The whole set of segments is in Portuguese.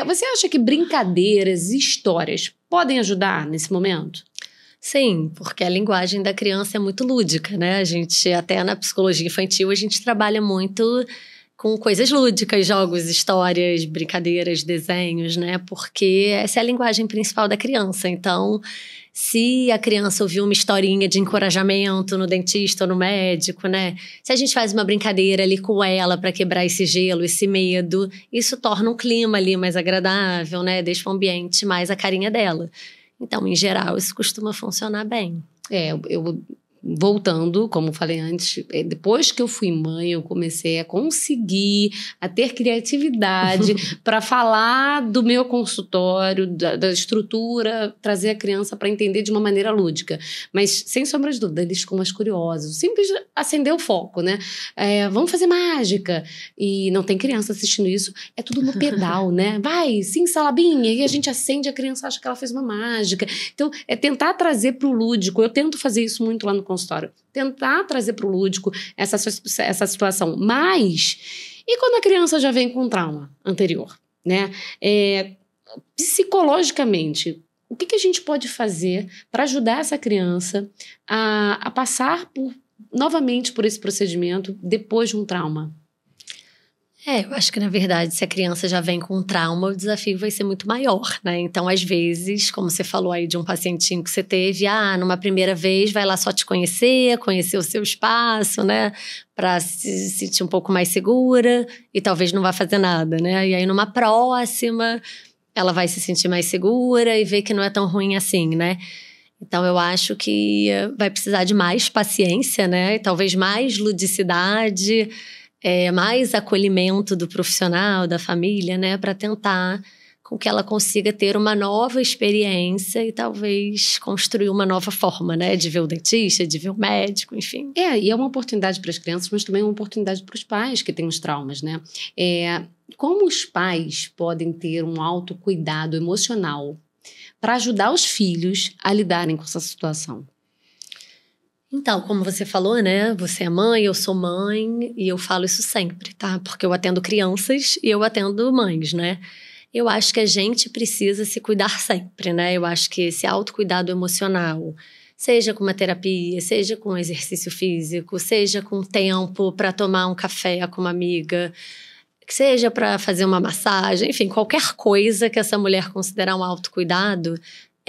Você acha que brincadeiras e histórias podem ajudar nesse momento? Sim, porque a linguagem da criança é muito lúdica, né? A gente, até na psicologia infantil, a gente trabalha muito com coisas lúdicas, jogos, histórias, brincadeiras, desenhos, né? Porque essa é a linguagem principal da criança. Então, se a criança ouvir uma historinha de encorajamento no dentista ou no médico, né? Se a gente faz uma brincadeira ali com ela para quebrar esse gelo, esse medo, isso torna um clima ali mais agradável, né? Deixa o ambiente mais a carinha dela. Então, em geral, isso costuma funcionar bem. Eu voltando, como falei antes, depois que eu fui mãe, eu comecei a conseguir, a ter criatividade para falar do meu consultório, da estrutura, trazer a criança para entender de uma maneira lúdica. Mas, sem sombra de dúvida, eles ficam mais curiosos. Simples acender o foco, né? Vamos fazer mágica. E não tem criança assistindo isso. É tudo no pedal, né? Vai, sim, salabinha. E a gente acende, a criança acha que ela fez uma mágica. Então, é tentar trazer para o lúdico. Eu tento fazer isso muito lá no consultório. Tentar trazer para o lúdico essa situação. Mas, e quando a criança já vem com um trauma anterior, né? Psicologicamente, o que a gente pode fazer para ajudar essa criança a passar novamente por esse procedimento depois de um trauma? Eu acho que, na verdade, se a criança já vem com um trauma, o desafio vai ser muito maior, né? Então, às vezes, como você falou aí de um pacientinho que você teve, numa primeira vez vai lá só te conhecer o seu espaço, né? Para se sentir um pouco mais segura e talvez não vá fazer nada, né? E aí, numa próxima, ela vai se sentir mais segura e ver que não é tão ruim assim, né? Então, eu acho que vai precisar de mais paciência, né? E talvez mais ludicidade, mais acolhimento do profissional, da família, né? Para tentar com que ela consiga ter uma nova experiência e talvez construir uma nova forma, né? De ver o dentista, de ver o médico, enfim. E é uma oportunidade para as crianças, mas também é uma oportunidade para os pais que têm os traumas, né? Como os pais podem ter um autocuidado emocional para ajudar os filhos a lidarem com essa situação? Então, como você falou, né? Você é mãe, eu sou mãe e eu falo isso sempre, tá? Porque eu atendo crianças e eu atendo mães, né? Eu acho que a gente precisa se cuidar sempre, né? Eu acho que esse autocuidado emocional, seja com uma terapia, seja com exercício físico, seja com tempo para tomar um café com uma amiga, seja para fazer uma massagem, enfim, qualquer coisa que essa mulher considerar um autocuidado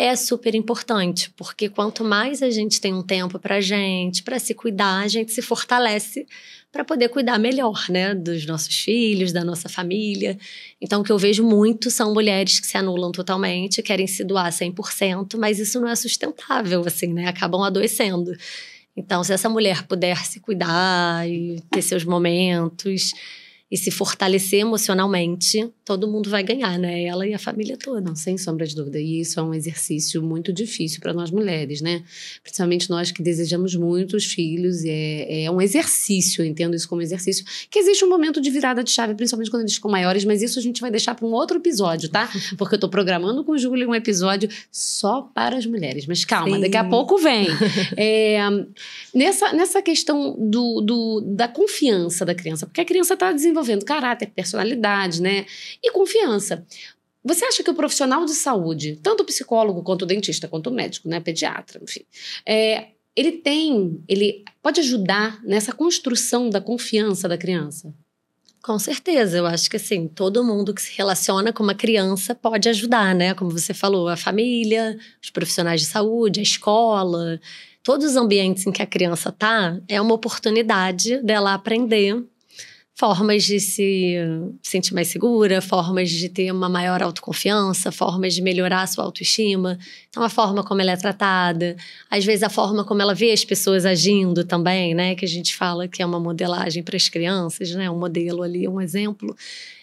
é super importante, porque quanto mais a gente tem um tempo pra gente, pra se cuidar, a gente se fortalece para poder cuidar melhor, né, dos nossos filhos, da nossa família. Então, o que eu vejo muito são mulheres que se anulam totalmente, querem se doar 100%, mas isso não é sustentável, assim, né, acabam adoecendo. Então, se essa mulher puder se cuidar e ter seus momentos e se fortalecer emocionalmente, todo mundo vai ganhar, né? Ela e a família toda. Não, sem sombra de dúvida. E isso é um exercício muito difícil para nós mulheres, né? Principalmente nós que desejamos muitos filhos. É um exercício, eu entendo isso como exercício, que existe um momento de virada de chave, principalmente quando eles ficam maiores, mas isso a gente vai deixar para um outro episódio, tá? Porque eu tô programando com o Júlio um episódio só para as mulheres. Mas calma, Sim. Daqui a pouco vem. Nessa questão da confiança da criança, porque a criança está desenvolvendo caráter, personalidade, né? E confiança. Você acha que o profissional de saúde, tanto o psicólogo quanto o dentista, quanto o médico, né, pediatra, enfim, ele pode ajudar nessa construção da confiança da criança? Com certeza, eu acho que assim, todo mundo que se relaciona com uma criança pode ajudar, né? Como você falou, a família, os profissionais de saúde, a escola, todos os ambientes em que a criança tá, é uma oportunidade dela aprender formas de se sentir mais segura, formas de ter uma maior autoconfiança, formas de melhorar a sua autoestima. Então, a forma como ela é tratada, às vezes a forma como ela vê as pessoas agindo também, né? Que a gente fala que é uma modelagem para as crianças, né? Um modelo ali, um exemplo.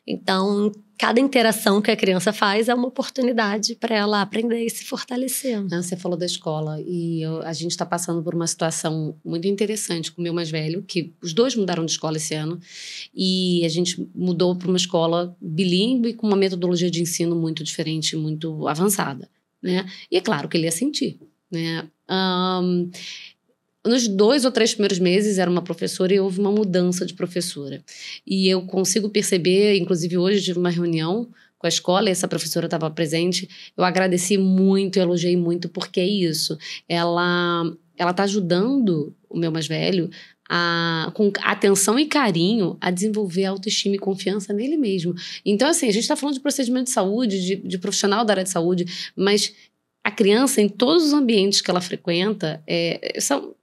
Então, cada interação que a criança faz é uma oportunidade para ela aprender e se fortalecer. Você falou da escola e a gente está passando por uma situação muito interessante com o meu mais velho, que os dois mudaram de escola esse ano e a gente mudou para uma escola bilíngue com uma metodologia de ensino muito diferente, muito avançada, né? E é claro que ele ia sentir, né? Nos 2 ou 3 primeiros meses era uma professora e houve uma mudança de professora. E eu consigo perceber, inclusive hoje tive uma reunião com a escola, e essa professora estava presente, eu agradeci muito, elogiei muito, porque é isso. Ela está ajudando o meu mais velho com atenção e carinho a desenvolver autoestima e confiança nele mesmo. Então, assim, a gente está falando de procedimento de saúde, de profissional da área de saúde, mas a criança, em todos os ambientes que ela frequenta,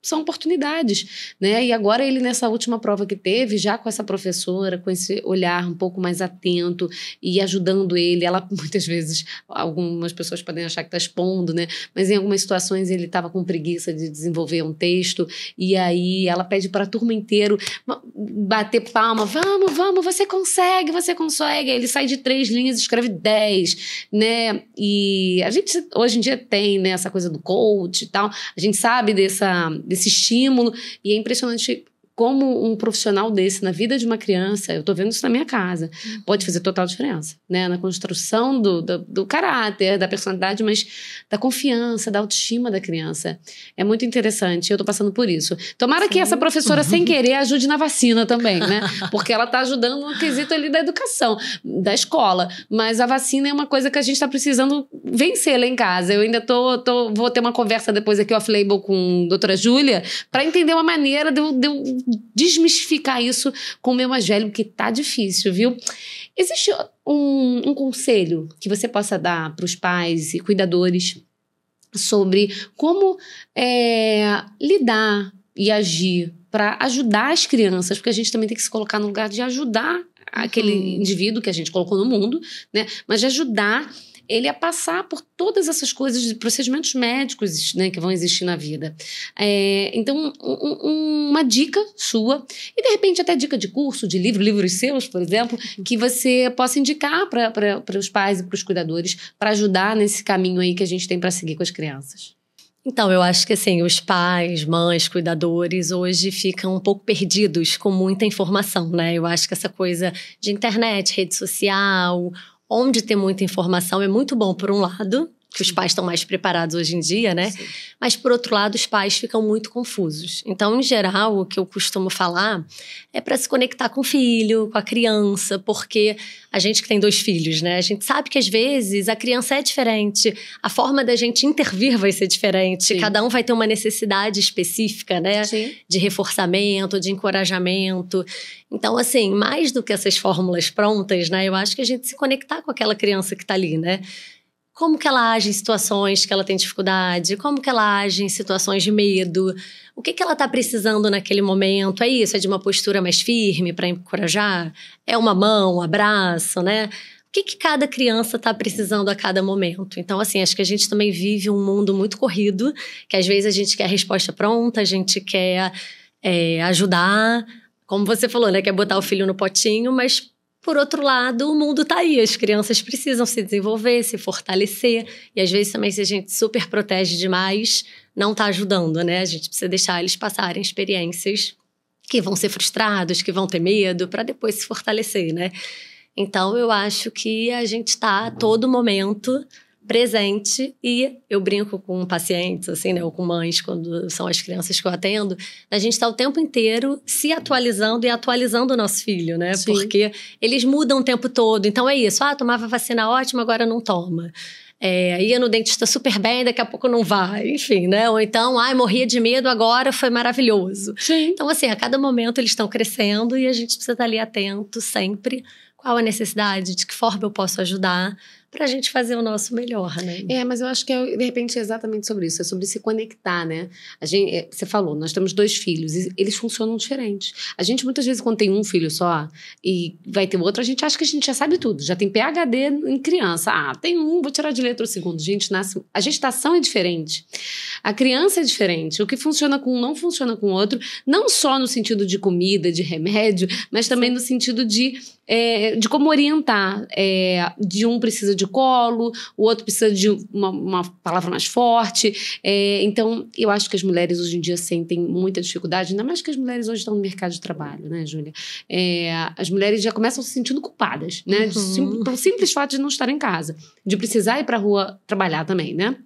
são oportunidades, né? E agora ele, nessa última prova que teve, já com essa professora, com esse olhar um pouco mais atento e ajudando ele, ela muitas vezes, algumas pessoas podem achar que está expondo, né? Mas em algumas situações ele estava com preguiça de desenvolver um texto, e aí ela pede para a turma inteira bater palma, vamos, você consegue, aí ele sai de 3 linhas e escreve 10, né? E a gente hoje em dia tem, né, essa coisa do coach e tal, a gente sabe desse estímulo, e é impressionante como um profissional desse na vida de uma criança, eu tô vendo isso na minha casa, pode fazer total diferença, né? Na construção do caráter, da personalidade, mas da confiança, da autoestima da criança. É muito interessante, eu tô passando por isso. Tomara que essa professora, sem querer, ajude na vacina também, né? Porque ela tá ajudando no quesito ali da educação, da escola, mas a vacina é uma coisa que a gente tá precisando vencer lá em casa. Eu ainda vou ter uma conversa depois aqui off-label com a doutora Júlia, para entender uma maneira de eu desmistificar isso com o meu mais velho, porque tá difícil, viu? Existe um conselho que você possa dar para os pais e cuidadores sobre como lidar e agir para ajudar as crianças, porque a gente também tem que se colocar no lugar de ajudar aquele indivíduo que a gente colocou no mundo, né? Mas de ajudar ele a passar por todas essas coisas de procedimentos médicos, né, que vão existir na vida. Então, uma dica sua, e de repente até dica de curso, de livros seus, por exemplo, que você possa indicar para os pais e para os cuidadores, para ajudar nesse caminho aí que a gente tem para seguir com as crianças. Então, eu acho que assim, os pais, mães, cuidadores hoje ficam um pouco perdidos com muita informação, né? Eu acho que essa coisa de internet, rede social, onde ter muita informação é muito bom, por um lado, que os pais estão mais preparados hoje em dia, né? Sim. Mas, por outro lado, os pais ficam muito confusos. Então, em geral, o que eu costumo falar é para se conectar com o filho, com a criança, porque a gente que tem 2 filhos, né? A gente sabe que, às vezes, a criança é diferente, a forma da gente intervir vai ser diferente, sim, cada um vai ter uma necessidade específica, né? Sim. De reforçamento, de encorajamento. Então, assim, mais do que essas fórmulas prontas, né? Eu acho que a gente se conectar com aquela criança que está ali, né? Como que ela age em situações que ela tem dificuldade? Como que ela age em situações de medo? O que ela está precisando naquele momento? É isso? É de uma postura mais firme para encorajar? É uma mão, um abraço, né? O que cada criança está precisando a cada momento? Então, assim, acho que a gente também vive um mundo muito corrido, que às vezes a gente quer a resposta pronta, a gente quer ajudar, como você falou, né? Quer botar o filho no potinho, mas... Por outro lado, o mundo tá aí, as crianças precisam se desenvolver, se fortalecer, e às vezes também se a gente super protege demais, não tá ajudando, né? A gente precisa deixar eles passarem experiências que vão ser frustrados, que vão ter medo, para depois se fortalecer, né? Então, eu acho que a gente tá a todo momento presente, e eu brinco com pacientes, assim, né, ou com mães, quando são as crianças que eu atendo, a gente está o tempo inteiro se atualizando e atualizando o nosso filho, né? Sim. Porque eles mudam o tempo todo. Então é isso, tomava vacina ótima, agora não toma. Ia no dentista super bem, daqui a pouco não vai, enfim, né? Ou então, morria de medo, agora foi maravilhoso. Sim. Então, assim, a cada momento eles estão crescendo e a gente precisa estar ali atento sempre. Qual a necessidade, de que forma eu posso ajudar, pra gente fazer o nosso melhor, né? Mas eu acho que de repente é exatamente sobre isso, é sobre se conectar, né? Você falou, nós temos 2 filhos e eles funcionam diferentes. A gente muitas vezes, quando tem um filho só e vai ter outro, a gente acha que a gente já sabe tudo, já tem PhD em criança. Tem um, vou tirar de letra o segundo. A gestação é diferente. A criança é diferente. O que funciona com um não funciona com o outro, não só no sentido de comida, de remédio, mas também no sentido de como orientar. De um precisa de colo, o outro precisa de uma palavra mais forte. Então, eu acho que as mulheres hoje em dia sentem muita dificuldade, ainda mais que as mulheres hoje estão no mercado de trabalho, né, Júlia? As mulheres já começam se sentindo culpadas, né? Pelo simples fato de não estar em casa, de precisar ir para a rua trabalhar também, né?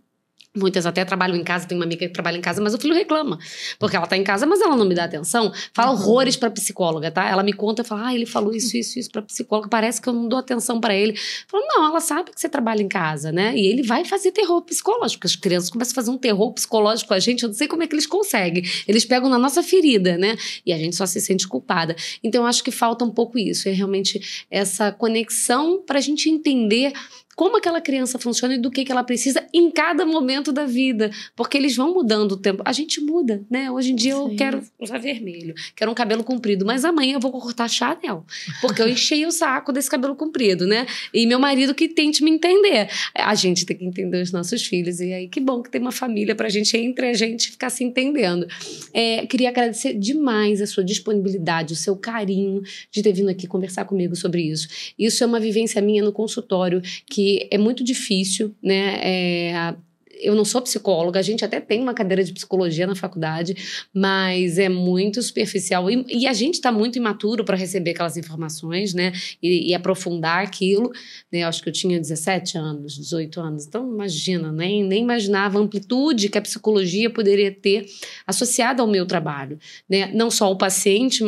Muitas até trabalham em casa, tem uma amiga que trabalha em casa, mas o filho reclama. Porque ela tá em casa, mas ela não me dá atenção. Fala horrores pra psicóloga, tá? Ela me conta, fala, ele falou isso pra psicóloga, parece que eu não dou atenção pra ele. Fala, não, ela sabe que você trabalha em casa, né? E ele vai fazer terror psicológico. As crianças começam a fazer um terror psicológico com a gente, eu não sei como é que eles conseguem. Eles pegam na nossa ferida, né? E a gente só se sente culpada. Então, eu acho que falta um pouco isso, é realmente essa conexão pra gente entender como aquela criança funciona e do que ela precisa em cada momento da vida. Porque eles vão mudando o tempo. A gente muda, né? Hoje em dia eu quero usar vermelho, quero um cabelo comprido, mas amanhã eu vou cortar Chanel, porque eu enchei o saco desse cabelo comprido, né? E meu marido que tente me entender. A gente tem que entender os nossos filhos. E aí, que bom que tem uma família pra gente, entre a gente, ficar se entendendo. Queria agradecer demais a sua disponibilidade, o seu carinho de ter vindo aqui conversar comigo sobre isso. Isso é uma vivência minha no consultório, que é muito difícil, né? Eu não sou psicóloga, a gente até tem uma cadeira de psicologia na faculdade, mas é muito superficial e a gente está muito imaturo para receber aquelas informações, né? E aprofundar aquilo, né? Eu acho que eu tinha 17 anos, 18 anos, então imagina, nem imaginava a amplitude que a psicologia poderia ter associada ao meu trabalho, né? Não só o paciente,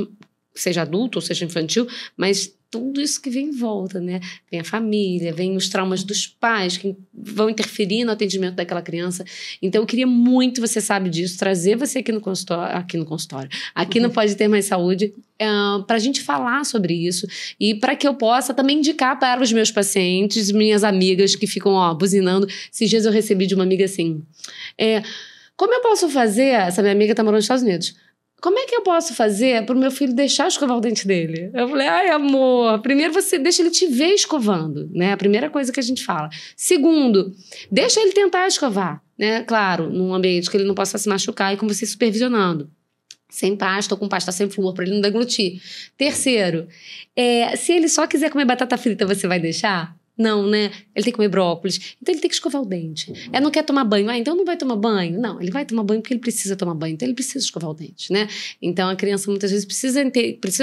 seja adulto ou seja infantil, mas tudo isso que vem em volta, né? Vem a família, vem os traumas dos pais que vão interferir no atendimento daquela criança. Então, eu queria muito, você sabe disso, trazer você aqui no consultório, aqui no Pode Ter Mais Saúde, para a gente falar sobre isso e para que eu possa também indicar para os meus pacientes, minhas amigas que ficam, buzinando. Esses dias eu recebi de uma amiga assim, como eu posso fazer, essa minha amiga está morando nos Estados Unidos, como é que eu posso fazer para o meu filho deixar escovar o dente dele? Eu falei, ai, amor, primeiro você deixa ele te ver escovando, né? A primeira coisa que a gente fala. Segundo, deixa ele tentar escovar, né? Claro, num ambiente que ele não possa se machucar e com você supervisionando. Sem pasta ou com pasta sem flúor, para ele não deglutir. Terceiro, se ele só quiser comer batata frita, você vai deixar? Não, né? Ele tem que comer brócolis. Então, ele tem que escovar o dente. Não quer tomar banho. Então, não vai tomar banho. Não, ele vai tomar banho porque ele precisa tomar banho. Então, ele precisa escovar o dente, né? Então, a criança, muitas vezes, precisa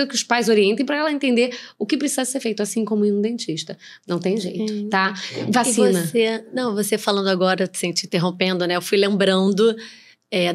que os pais orientem para ela entender o que precisa ser feito, assim como ir no dentista. Não tem jeito, tá? Vacina. Você falando agora, assim, te interrompendo, né? Eu fui lembrando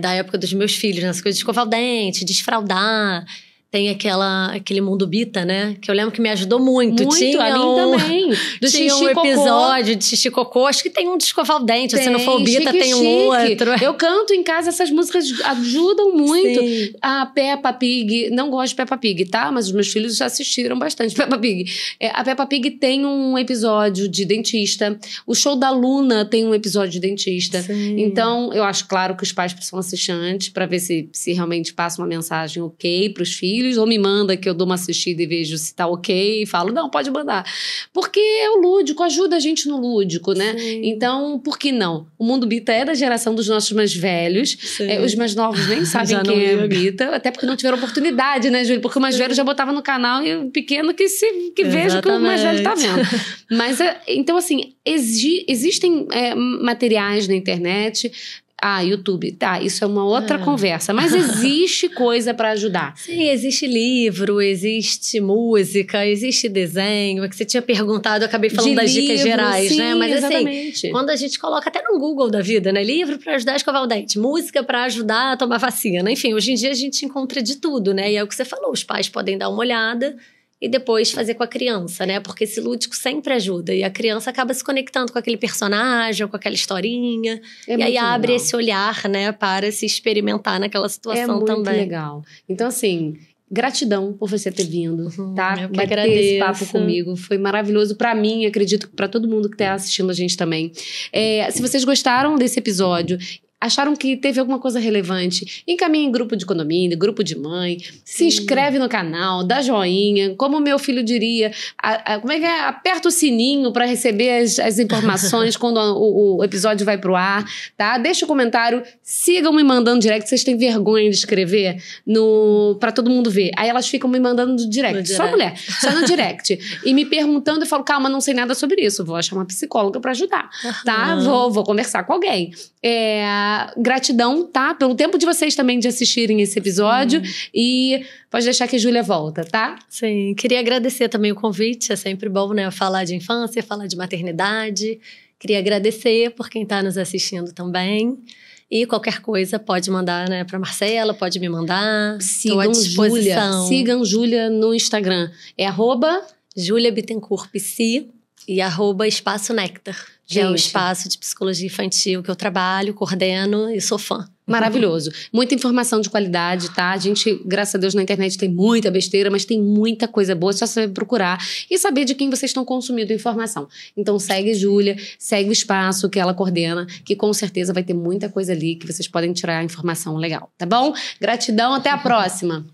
da época dos meus filhos, né? As coisas de escovar o dente, desfraldar. Tem aquele Mundo Bita, né? Que eu lembro que me ajudou muito. Tinha a mim também. Tinha um episódio de xixi cocô. Acho que tem um de escovar o dente. Se não for o Bita, tem um outro. Eu canto em casa, essas músicas ajudam muito. Sim. A Peppa Pig, não gosto de Peppa Pig, tá? Mas os meus filhos já assistiram bastante Peppa Pig. A Peppa Pig tem um episódio de dentista. O Show da Luna tem um episódio de dentista. Sim. Então, eu acho claro que os pais precisam assistir antes pra ver se realmente passa uma mensagem ok pros filhos. Ou me manda que eu dou uma assistida e vejo se tá ok e falo, não, pode mandar. Porque é o lúdico, ajuda a gente no lúdico, né? Sim. Então, por que não? O Mundo Bita é da geração dos nossos mais velhos. Os mais novos nem sabem quem é o Bita, até porque não tiveram oportunidade, né, Júlia? Porque o mais velho já botava no canal e o pequeno que veja o que o mais velho tá vendo. Mas, então, assim, existem materiais na internet. YouTube, tá, isso é uma outra conversa, mas existe coisa para ajudar. Sim, existe livro, existe música, existe desenho, é que você tinha perguntado, eu acabei falando das dicas gerais, sim, né? Mas exatamente. Assim, quando a gente coloca até no Google da vida, né? Livro para ajudar a escovar o dente, música para ajudar a tomar vacina, enfim, hoje em dia a gente encontra de tudo, né? E é o que você falou, os pais podem dar uma olhada e depois fazer com a criança, né? Porque esse lúdico sempre ajuda. E a criança acaba se conectando com aquele personagem, com aquela historinha. E aí abre legal. Esse olhar, né? Para se experimentar naquela situação também. É muito legal. Então, assim, gratidão por você ter vindo, tá? Eu que bater agradeço. Esse papo comigo. Foi maravilhoso pra mim, acredito que pra todo mundo que tá assistindo a gente também. Se vocês gostaram desse episódio, acharam que teve alguma coisa relevante, encaminhe em grupo de condomínio, grupo de mãe, se inscreve no canal, dá joinha, como o meu filho diria, como é que é? Aperta o sininho para receber as informações quando o episódio vai pro ar, tá? Deixa o comentário, sigam me mandando direct, vocês têm vergonha de escrever para todo mundo ver. Aí elas ficam me mandando no direct, só mulher, só no direct. E me perguntando, eu falo, calma, não sei nada sobre isso, vou achar uma psicóloga para ajudar, tá? Vou conversar com alguém. Gratidão, tá? Pelo tempo de vocês também de assistirem esse episódio. E pode deixar que a Júlia volta, tá? Sim, queria agradecer também o convite. É sempre bom, né? Falar de infância, falar de maternidade. Queria agradecer por quem está nos assistindo também. E qualquer coisa pode mandar, né, para Marcela, pode me mandar. Estou à disposição. Sigam Júlia no Instagram. É @Julia Bittencourt Psi e @Espaço Néctar, que é o espaço de psicologia infantil que eu trabalho, coordeno e sou fã. Maravilhoso. Muita informação de qualidade, tá? A gente, graças a Deus, na internet tem muita besteira, mas tem muita coisa boa. Só saber procurar e saber de quem vocês estão consumindo informação. Então segue Júlia, segue o espaço que ela coordena, que com certeza vai ter muita coisa ali que vocês podem tirar informação legal, tá bom? Gratidão, até a próxima.